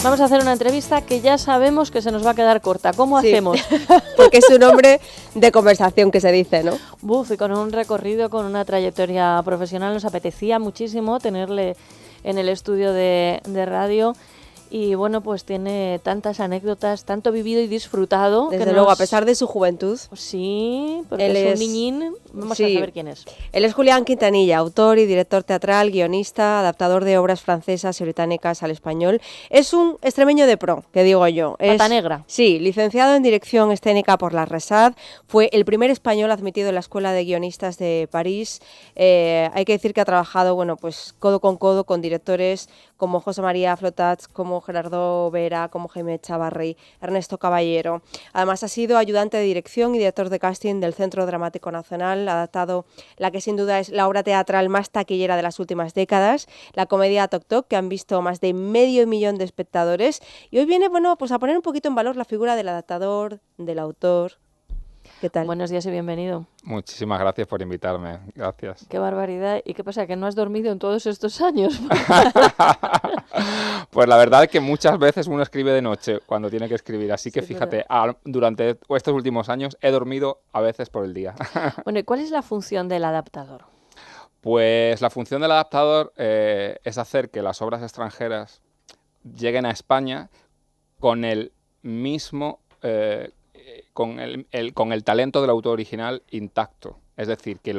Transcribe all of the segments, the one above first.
Vamos a hacer una entrevista que ya sabemos que se nos va a quedar corta. ¿Cómo hacemos? Porque es un hombre de conversación que se dice, ¿no? Y con un recorrido, con una trayectoria profesional, nos apetecía muchísimo tenerle en el estudio de radio. Y bueno, pues tiene tantas anécdotas, tanto vivido y disfrutado. Desde luego, a pesar de su juventud. Sí, porque es un niñín. Vamos a saber quién es. Él es Julián Quintanilla, autor y director teatral, guionista, adaptador de obras francesas y británicas al español. Es un extremeño de pro, que digo yo. Pata negra. Sí, licenciado en dirección escénica por la RESAD. Fue el primer español admitido en la Escuela de Guionistas de París. Hay que decir que ha trabajado, bueno, pues codo con directores como José María Flotats, como Gerardo Vera, como Jaime Chavarri, Ernesto Caballero. Además ha sido ayudante de dirección y director de casting del Centro Dramático Nacional, ha adaptado la que sin duda es la obra teatral más taquillera de las últimas décadas, la comedia Toc Toc, que han visto más de 500.000 de espectadores. Y hoy viene, bueno, pues a poner un poquito en valor la figura del adaptador, del autor. ¿Qué tal? Buenos días y bienvenido. Muchísimas gracias por invitarme, gracias. Qué barbaridad. ¿Y qué pasa, que no has dormido en todos estos años? Pues la verdad es que muchas veces uno escribe de noche cuando tiene que escribir, así que fíjate, durante estos últimos años he dormido a veces por el día. Bueno, ¿y cuál es la función del adaptador? Pues la función del adaptador es hacer que las obras extranjeras lleguen a España con el mismo... con el talento del autor original intacto. Es decir, que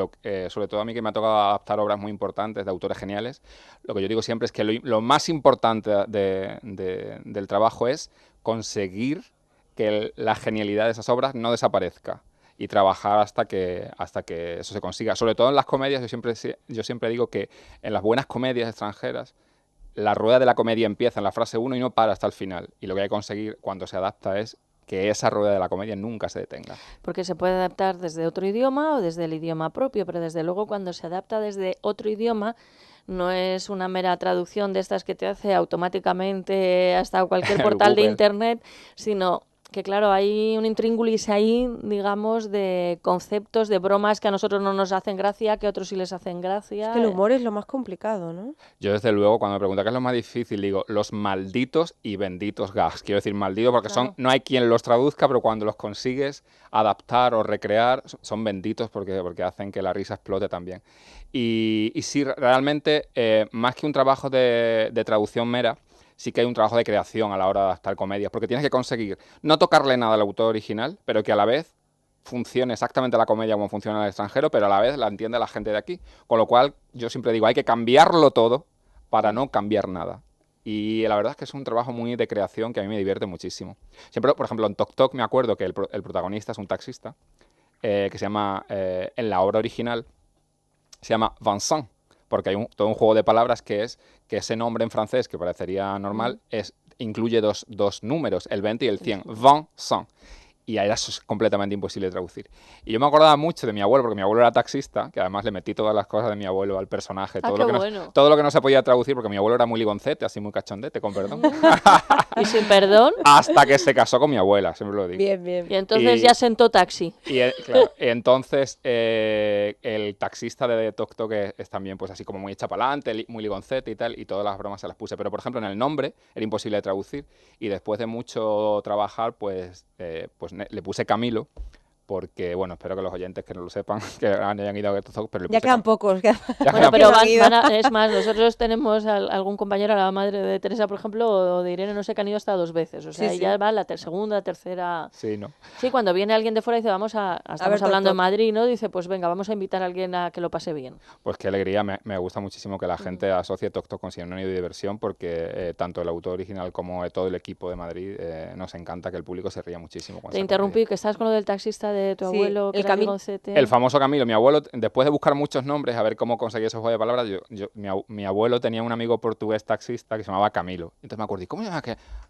sobre todo a mí, que me ha tocado adaptar obras muy importantes de autores geniales, lo que yo digo siempre es que lo más importante del trabajo es conseguir que la genialidad de esas obras no desaparezca y trabajar hasta que eso se consiga. Sobre todo en las comedias, yo siempre digo que en las buenas comedias extranjeras la rueda de la comedia empieza en la frase 1 y no para hasta el final. Y lo que hay que conseguir cuando se adapta es que esa rueda de la comedia nunca se detenga. Porque se puede adaptar desde otro idioma o desde el idioma propio, pero desde luego cuando se adapta desde otro idioma no es una mera traducción de estas que te hace automáticamente hasta cualquier portal de internet, sino que claro, hay un intríngulis ahí, digamos, de conceptos, de bromas que a nosotros no nos hacen gracia, que a otros sí les hacen gracia. Es que el humor es lo más complicado, ¿no? Yo desde luego, cuando me preguntan qué es lo más difícil, digo, los malditos y benditos gags. Quiero decir malditos porque no hay quien los traduzca, pero cuando los consigues adaptar o recrear, son benditos porque hacen que la risa explote también. Y sí, realmente, más que un trabajo de traducción mera, sí que hay un trabajo de creación a la hora de adaptar comedias, porque tienes que conseguir no tocarle nada al autor original, pero que a la vez funcione exactamente la comedia como funciona en el extranjero, pero a la vez la entiende la gente de aquí. Con lo cual, yo siempre digo, hay que cambiarlo todo para no cambiar nada. Y la verdad es que es un trabajo muy de creación que a mí me divierte muchísimo. Siempre, por ejemplo, en Toc Toc me acuerdo que el protagonista es un taxista, que se llama, en la obra original, se llama Vincent, porque hay todo un juego de palabras que es que ese nombre en francés, que parecería normal, incluye dos números, el 20 y el 100, Vincent. Y ahí eso es completamente imposible de traducir. Y yo me acordaba mucho de mi abuelo, porque mi abuelo era taxista, que además le metí todas las cosas de mi abuelo al personaje, todo lo que no se podía traducir, porque mi abuelo era muy ligoncete, así muy cachondete, con perdón. ¿Y sin perdón? Hasta que se casó con mi abuela, siempre lo digo. Bien. Y entonces ya sentó taxi. Claro, entonces el taxista de Toc Toc es también pues así como muy echa para adelante, muy ligoncete y tal, y todas las bromas se las puse. Pero, por ejemplo, en el nombre era imposible de traducir, y después de mucho trabajar, pues le puse Camilo, porque, bueno, espero que los oyentes que no lo sepan, que hayan ido a ver Toc Toc, pero ya quedan pocos. Bueno, pero es más, nosotros tenemos algún compañero, la madre de Teresa, por ejemplo, o de Irene, no sé, que han ido hasta 2 veces. O sea, ya va la segunda, tercera... Sí, ¿no? Sí, cuando viene alguien de fuera y dice, estamos hablando en Madrid, ¿no? Dice, pues venga, vamos a invitar a alguien a que lo pase bien. Pues qué alegría, me gusta muchísimo que la gente asocie Toc Toc con sinónimo de diversión, porque tanto el autor original como todo el equipo de Madrid nos encanta que el público se ría muchísimo. Te interrumpí, que estás con lo del taxista de tu abuelo, el famoso Camilo. Mi abuelo, después de buscar muchos nombres, a ver cómo conseguía esos juegos de palabras, mi abuelo tenía un amigo portugués taxista que se llamaba Camilo. Entonces me acordé, ¿cómo se llama?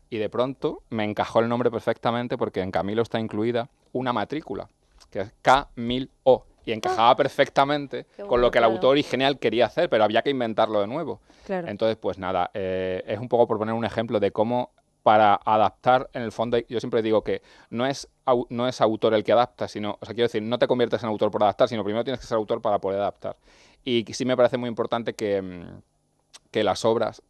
Y de pronto me encajó el nombre perfectamente, porque en Camilo está incluida una matrícula, que es K1000O. Y encajaba perfectamente con lo que el autor original quería hacer, pero había que inventarlo de nuevo. Claro. Entonces, pues nada, es un poco por poner un ejemplo de cómo para adaptar, en el fondo, yo siempre digo que no es autor el que adapta, sino, o sea, quiero decir, no te conviertes en autor por adaptar, sino primero tienes que ser autor para poder adaptar. Y sí me parece muy importante que las obras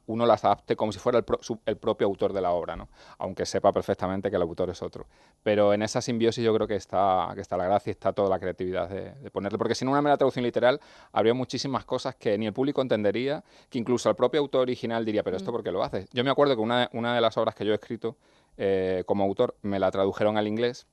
uno las adapte como si fuera el propio autor de la obra, ¿no? Aunque sepa perfectamente que el autor es otro. Pero en esa simbiosis yo creo que está la gracia y está toda la creatividad de ponerle. Porque sin una mera traducción literal habría muchísimas cosas que ni el público entendería, que incluso el propio autor original diría, pero ¿esto por qué lo haces? Yo me acuerdo que una de las obras que yo he escrito como autor me la tradujeron al inglés.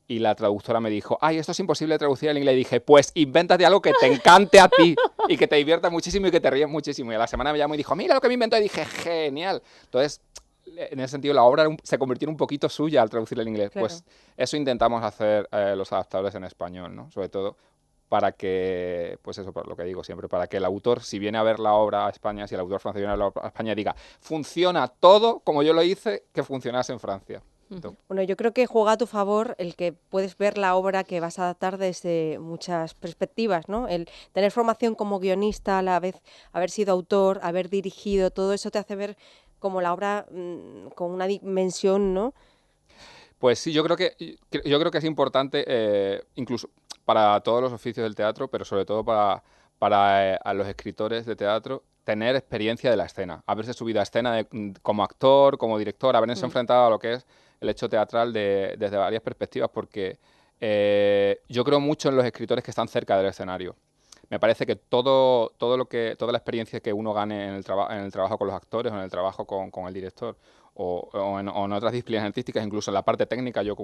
Y la traductora me dijo, ay, esto es imposible de traducir al inglés. Y dije, pues invéntate algo que te encante a ti y que te divierta muchísimo y que te ríes muchísimo. Y a la semana me llamó y dijo, mira lo que me inventó. Y dije, genial. Entonces, en ese sentido, la obra se convirtió en un poquito suya al traducirla al inglés. Claro. Pues eso intentamos hacer los adaptadores en español, ¿no? Sobre todo para que, pues eso, por lo que digo siempre, para que el autor, si viene a ver la obra a España, si el autor francés viene a ver la obra a España, diga, funciona todo como yo lo hice, que funcionase en Francia. Bueno, yo creo que juega a tu favor el que puedes ver la obra que vas a adaptar desde muchas perspectivas, ¿no? El tener formación como guionista, a la vez haber sido autor, haber dirigido, todo eso te hace ver como la obra con una dimensión, ¿no? Pues sí, yo creo que es importante, incluso para todos los oficios del teatro, pero sobre todo para a los escritores de teatro, tener experiencia de la escena, haberse subido a escena como actor, como director, haberse enfrentado a lo que es el hecho teatral desde varias perspectivas, porque yo creo mucho en los escritores que están cerca del escenario. Me parece que toda la experiencia que uno gane en el trabajo con los actores o en el trabajo con el director o en otras disciplinas artísticas, incluso en la parte técnica, yo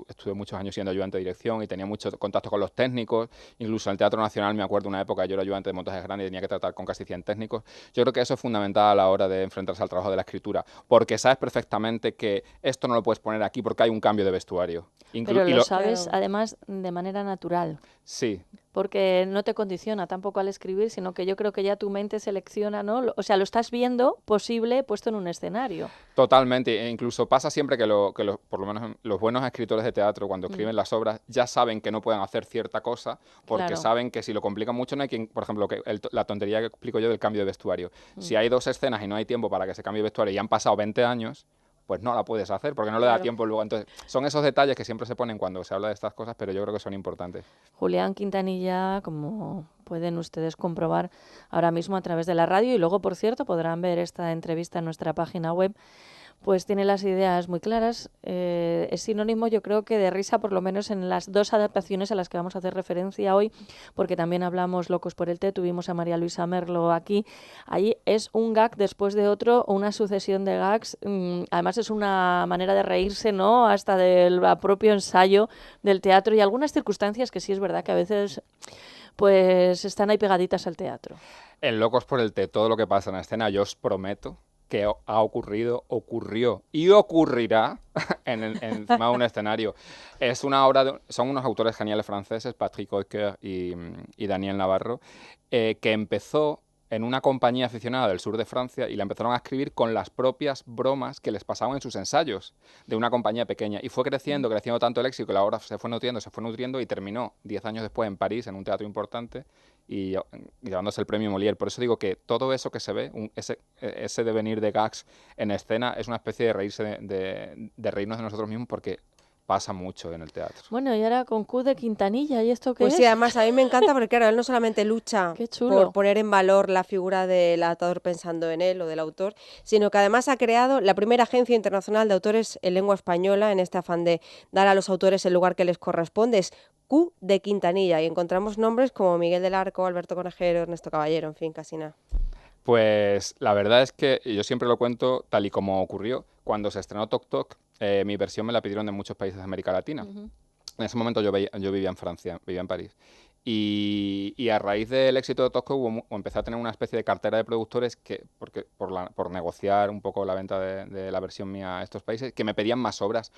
estuve muchos años siendo ayudante de dirección y tenía mucho contacto con los técnicos, incluso en el Teatro Nacional me acuerdo una época, yo era ayudante de montajes grandes y tenía que tratar con casi 100 técnicos. Yo creo que eso es fundamental a la hora de enfrentarse al trabajo de la escritura, porque sabes perfectamente que esto no lo puedes poner aquí porque hay un cambio de vestuario. Pero lo sabes además de manera natural. Sí. Porque no te condiciona tampoco al escribir, sino que yo creo que ya tu mente selecciona, ¿no? O sea, lo estás viendo posible puesto en un escenario. Totalmente, e incluso pasa siempre que por lo menos los buenos escritores de teatro, cuando escriben las obras, ya saben que no pueden hacer cierta cosa, porque saben que si lo complican mucho no hay quien, por ejemplo, la tontería que explico yo del cambio de vestuario. Si hay 2 escenas y no hay tiempo para que se cambie de vestuario y han pasado 20 años, pues no la puedes hacer, porque no le da tiempo luego. Entonces, son esos detalles que siempre se ponen cuando se habla de estas cosas, pero yo creo que son importantes. Julián Quintanilla, como pueden ustedes comprobar ahora mismo a través de la radio, y luego, por cierto, podrán ver esta entrevista en nuestra página web, pues tiene las ideas muy claras. Es sinónimo, yo creo, que de risa, por lo menos en las 2 adaptaciones a las que vamos a hacer referencia hoy, porque también hablamos Locos por el té, tuvimos a María Luisa Merlo aquí. Ahí es un gag después de otro, una sucesión de gags. Además es una manera de reírse, ¿no? Hasta del propio ensayo del teatro y algunas circunstancias que sí es verdad que a veces pues están ahí pegaditas al teatro. En Locos por el té, todo lo que pasa en la escena, yo os prometo que ha ocurrido, ocurrió y ocurrirá encima de un escenario. Es una obra son unos autores geniales franceses, Patrick Heuquer y Daniel Navarro, que empezó en una compañía aficionada del sur de Francia y la empezaron a escribir con las propias bromas que les pasaban en sus ensayos de una compañía pequeña. Y fue creciendo tanto el éxito que la obra se fue nutriendo y terminó 10 años después en París, en un teatro importante, y llevándose el premio Molière. Por eso digo que todo eso que se ve, ese devenir de gags en escena, es una especie de reírse de reírnos de nosotros mismos, porque pasa mucho en el teatro. Bueno, y ahora con Q de Quintanilla, ¿y esto qué pues es? Sí, además a mí me encanta porque, claro, él no solamente lucha por poner en valor la figura del adaptador pensando en él o del autor, sino que además ha creado la primera agencia internacional de autores en lengua española en este afán de dar a los autores el lugar que les corresponde. Es Q de Quintanilla y encontramos nombres como Miguel del Arco, Alberto Conejero, Ernesto Caballero, en fin, casi nada. Pues la verdad es que yo siempre lo cuento tal y como ocurrió. Cuando se estrenó Toc Toc, mi versión me la pidieron de muchos países de América Latina. En ese momento yo vivía en Francia, vivía en París. Y a raíz del éxito de Toc Toc empecé a tener una especie de cartera de productores por negociar un poco la venta de la versión mía a estos países, que me pedían más obras.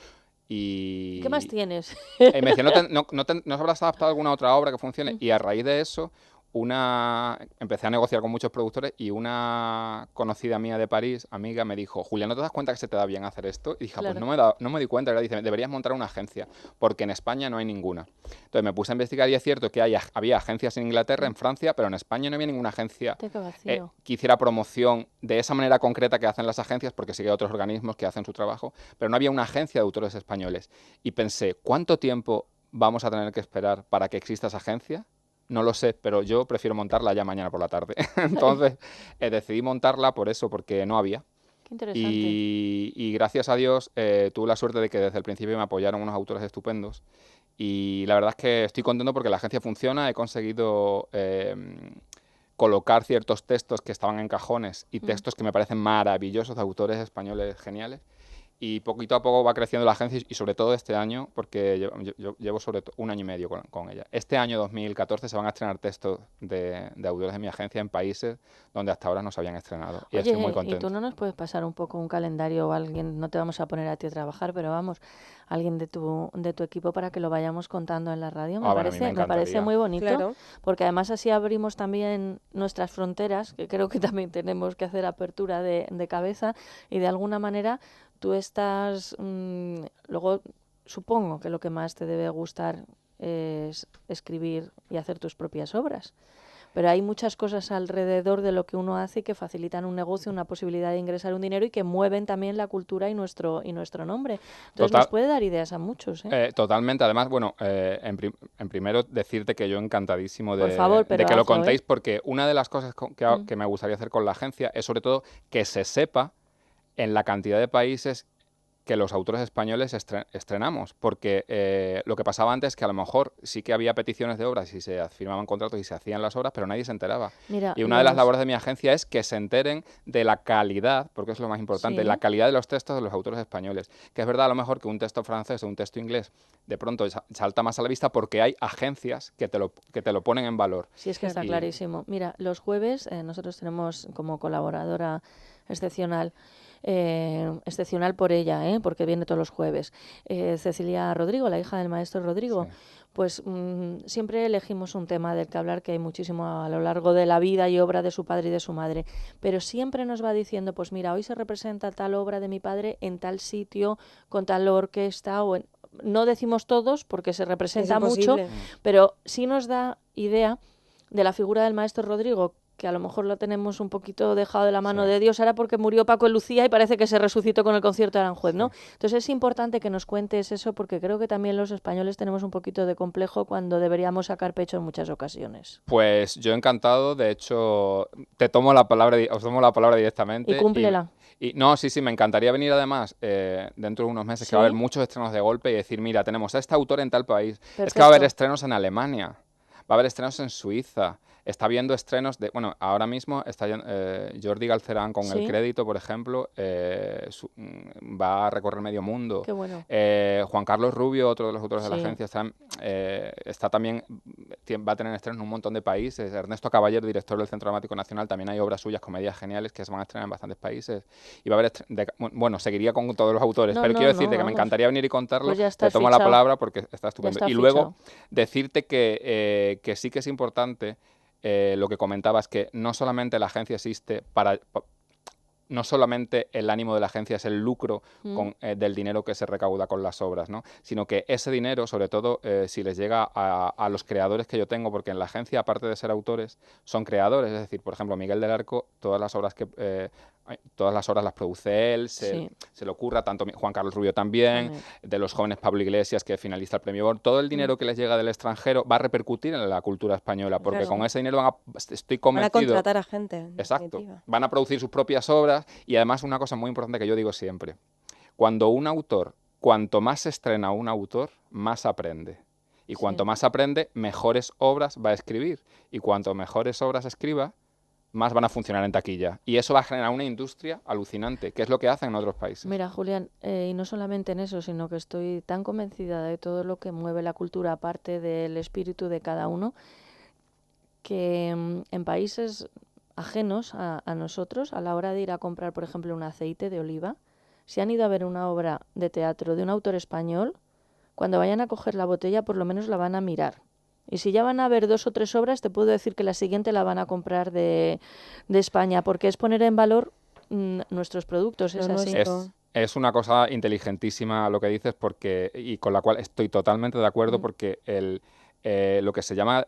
¿Qué más tienes? Me decían, ¿no habrás adaptado alguna otra obra que funcione? Y a raíz de eso empecé a negociar con muchos productores y una conocida mía de París, amiga, me dijo, Julián, ¿no te das cuenta que se te da bien hacer esto? Y dije, pues no me di cuenta. Y dice, deberías montar una agencia, porque en España no hay ninguna. Entonces me puse a investigar y es cierto que había agencias en Inglaterra, en Francia, pero en España no había ninguna agencia que hiciera promoción de esa manera concreta que hacen las agencias, porque sí que hay otros organismos que hacen su trabajo, pero no había una agencia de autores españoles. Y pensé, ¿cuánto tiempo vamos a tener que esperar para que exista esa agencia? No lo sé, pero yo prefiero montarla ya mañana por la tarde. Entonces decidí montarla por eso, porque no había. Qué interesante. Y gracias a Dios tuve la suerte de que desde el principio me apoyaron unos autores estupendos. Y la verdad es que estoy contento porque la agencia funciona. He conseguido colocar ciertos textos que estaban en cajones y textos que me parecen maravillosos de autores españoles geniales. Y poquito a poco va creciendo la agencia y sobre todo este año, porque yo llevo sobre todo 1 año y medio con ella. Este año 2014 se van a estrenar textos de autores de mi agencia en países donde hasta ahora no se habían estrenado. Y estoy muy Oye, ¿y contento. tú no nos puedes pasar un poco un calendario o alguien, no te vamos a poner a ti a trabajar, pero vamos, alguien de tu equipo para que lo vayamos contando en la radio? Bueno, a mí me Me parece encantaría. muy bonito, Claro. porque además así abrimos también nuestras fronteras, que creo que también tenemos que hacer apertura de cabeza y de alguna manera tú estás, luego supongo que lo que más te debe gustar es escribir y hacer tus propias obras. Pero hay muchas cosas alrededor de lo que uno hace que facilitan un negocio, una posibilidad de ingresar un dinero y que mueven también la cultura y nuestro nombre. Entonces nos puede dar ideas a muchos, ¿eh? Totalmente. Además, bueno, en primero decirte que yo encantadísimo Por favor, de pero que lo hazlo, contéis, ¿eh? porque una de las cosas que me gustaría hacer con la agencia es sobre todo que se sepa en la cantidad de países que los autores españoles estrenamos, porque lo que pasaba antes es que a lo mejor sí que había peticiones de obras y se firmaban contratos y se hacían las obras, pero nadie se enteraba. Mira, Y una de las labores de mi agencia es que se enteren de la calidad, porque es lo más importante, Sí. la calidad de los textos de los autores españoles. Que es verdad a lo mejor que un texto francés o un texto inglés de pronto salta más a la vista porque hay agencias que te lo ponen en valor. Sí, es que está Y- clarísimo. Mira, los jueves nosotros tenemos como colaboradora excepcional, excepcional por ella, porque viene todos los jueves, Cecilia Rodrigo, la hija del maestro Rodrigo. Sí. Pues siempre elegimos un tema del que hablar, que hay muchísimo a lo largo de la vida y obra de su padre y de su madre, pero siempre nos va diciendo, pues mira, hoy se representa tal obra de mi padre en tal sitio, con tal orquesta, no decimos todos porque se representa mucho, imposible. pero sí nos da idea de la figura del maestro Rodrigo, que a lo mejor lo tenemos un poquito dejado de la mano Sí. de Dios ahora porque murió Paco de Lucía y parece que se resucitó con el concierto de Aranjuez, ¿no? Entonces es importante que nos cuentes eso porque creo que también los españoles tenemos un poquito de complejo cuando deberíamos sacar pecho en muchas ocasiones. Pues yo encantado, de hecho, os tomo la palabra directamente. Y cúmplela. Y no, sí, me encantaría venir además dentro de unos meses, que va a haber ¿Sí? muchos estrenos de golpe y decir, mira, tenemos a este autor en tal país. Es que va a Perfecto. haber estrenos en Alemania, va a haber estrenos en Suiza, está viendo estrenos de... Bueno, ahora mismo está Jordi Galcerán con Sí. El Crédito, por ejemplo, va a recorrer medio mundo. Qué bueno. Juan Carlos Rubio, otro de los autores de la Sí. agencia, está también, va a tener estrenos en un montón de países. Ernesto Caballero, director del Centro Dramático Nacional, también hay obras suyas, comedias geniales, que se van a estrenar en bastantes países. Y va a haber, bueno, seguiría con todos los autores, No, pero no, quiero decirte que me vamos. encantaría venir y contarlo. Pues ya Te estás tomo la fichado. palabra porque está estupendo. está Y luego fichado. decirte que sí que es importante lo que comentabas, que no solamente la agencia existe no solamente el ánimo de la agencia es el lucro del dinero que se recauda con las obras, ¿no? Sino que ese dinero, sobre todo, si les llega a los creadores que yo tengo, porque en la agencia, aparte de ser autores, son creadores. Es decir, por ejemplo, Miguel del Arco, todas las obras las produce él, se le ocurra, tanto Juan Carlos Rubio también, de los jóvenes Pablo Iglesias, que finalista el premio Born. Todo el dinero que les llega del extranjero va a repercutir en la cultura española, porque Claro. con ese dinero estoy Van a convencido... contratar a gente. en Exacto. definitiva. Van a producir sus propias obras y además una cosa muy importante que yo digo siempre. Cuanto más se estrena un autor, más aprende. Y cuanto más aprende, mejores obras va a escribir. Y cuanto mejores obras escriba, más van a funcionar en taquilla. Y eso va a generar una industria alucinante, que es lo que hacen en otros países. Mira, Julián, y no solamente en eso, sino que estoy tan convencida de todo lo que mueve la cultura, aparte del espíritu de cada uno, que en países ajenos a nosotros, a la hora de ir a comprar, por ejemplo, un aceite de oliva, si han ido a ver una obra de teatro de un autor español, cuando vayan a coger la botella, por lo menos la van a mirar. Y si ya van a ver 2 o 3 obras, te puedo decir que la siguiente la van a comprar de España, porque es poner en valor nuestros productos, es Lo así. nuestro. Es una cosa inteligentísima lo que dices, y con la cual estoy totalmente de acuerdo, porque lo que se llama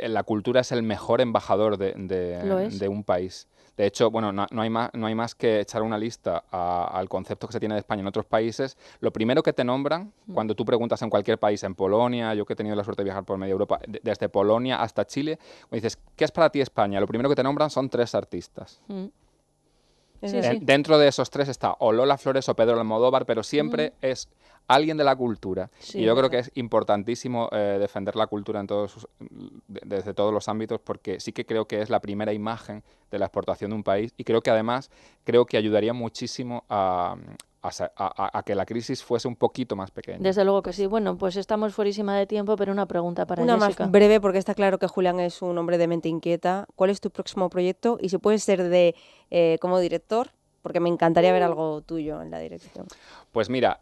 la cultura es el mejor embajador Lo es. de un país. De hecho, bueno, no hay más que echar una lista al concepto que se tiene de España en otros países. Lo primero que te nombran, cuando tú preguntas en cualquier país, en Polonia, yo que he tenido la suerte de viajar por media Europa, desde Polonia hasta Chile, cuando dices, ¿qué es para ti España? Lo primero que te nombran son 3 artistas. Sí. Dentro de esos 3 está o Lola Flores o Pedro Almodóvar, pero siempre es alguien de la cultura. Sí, y yo creo verdad. que es importantísimo defender la cultura desde todos los ámbitos, porque sí que creo que es la primera imagen de la exportación de un país, y creo que además ayudaría muchísimo a que la crisis fuese un poquito más pequeña. Desde luego que sí. Bueno, pues estamos fuerísima de tiempo, pero una pregunta para Una Jessica. más breve, porque está claro que Julián es un hombre de mente inquieta. ¿Cuál es tu próximo proyecto? Y si puedes ser como director, porque me encantaría ver algo tuyo en la dirección. Pues mira,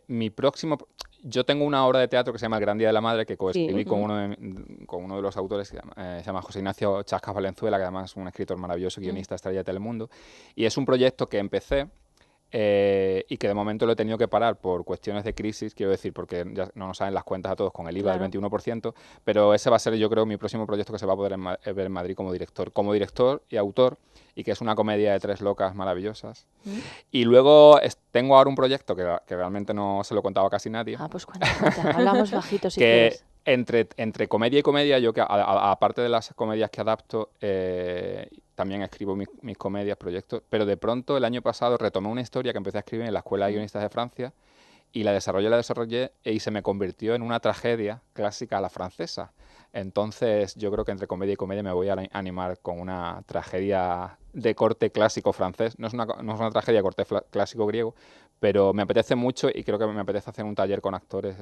mi próximo... Yo tengo una obra de teatro que se llama El Gran Día de la Madre, que coescribí con uno de los autores, que se llama José Ignacio Chascas Valenzuela, que además es un escritor maravilloso, guionista, estrella de Telemundo. Y es un proyecto que empecé y que de momento lo he tenido que parar por cuestiones de crisis, quiero decir, porque ya no nos salen las cuentas a todos con el IVA del 21%, pero ese va a ser, yo creo, mi próximo proyecto que se va a poder ver en Madrid como director y autor, y que es una comedia de 3 locas maravillosas. Y luego tengo ahora un proyecto que realmente no se lo contaba a casi nadie. Ah, pues cuenta. Hablamos bajito si que quieres. entre comedia y comedia, yo que aparte de las comedias que adapto, también escribo mis comedias, proyectos, pero de pronto el año pasado retomé una historia que empecé a escribir en la Escuela de Guionistas de Francia, y la desarrollé y se me convirtió en una tragedia clásica a la francesa. Entonces yo creo que entre comedia y comedia me voy a animar con una tragedia de corte clásico francés. No es una tragedia de corte clásico griego, pero me apetece mucho, y creo que me apetece hacer un taller con actores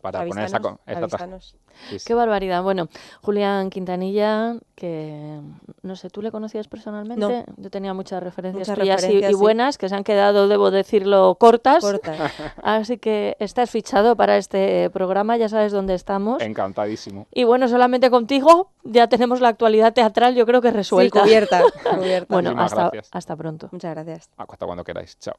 para poner esta tragedia. Sí. Qué barbaridad. Bueno, Julián Quintanilla, que no sé, ¿tú le conocías personalmente? No. Yo tenía muchas referencias Muchas tuyas referencias, y sí. buenas, que se han quedado, debo decirlo, cortas. Corta. Así que estás fichado para este programa, ya sabes dónde estamos. Encantadísimo. Y bueno, solamente contigo ya tenemos la actualidad teatral, yo creo que resuelta. Sí, cubierta. Bueno, Muchísimas gracias. hasta pronto. Muchas gracias. Hasta cuando queráis. Chao.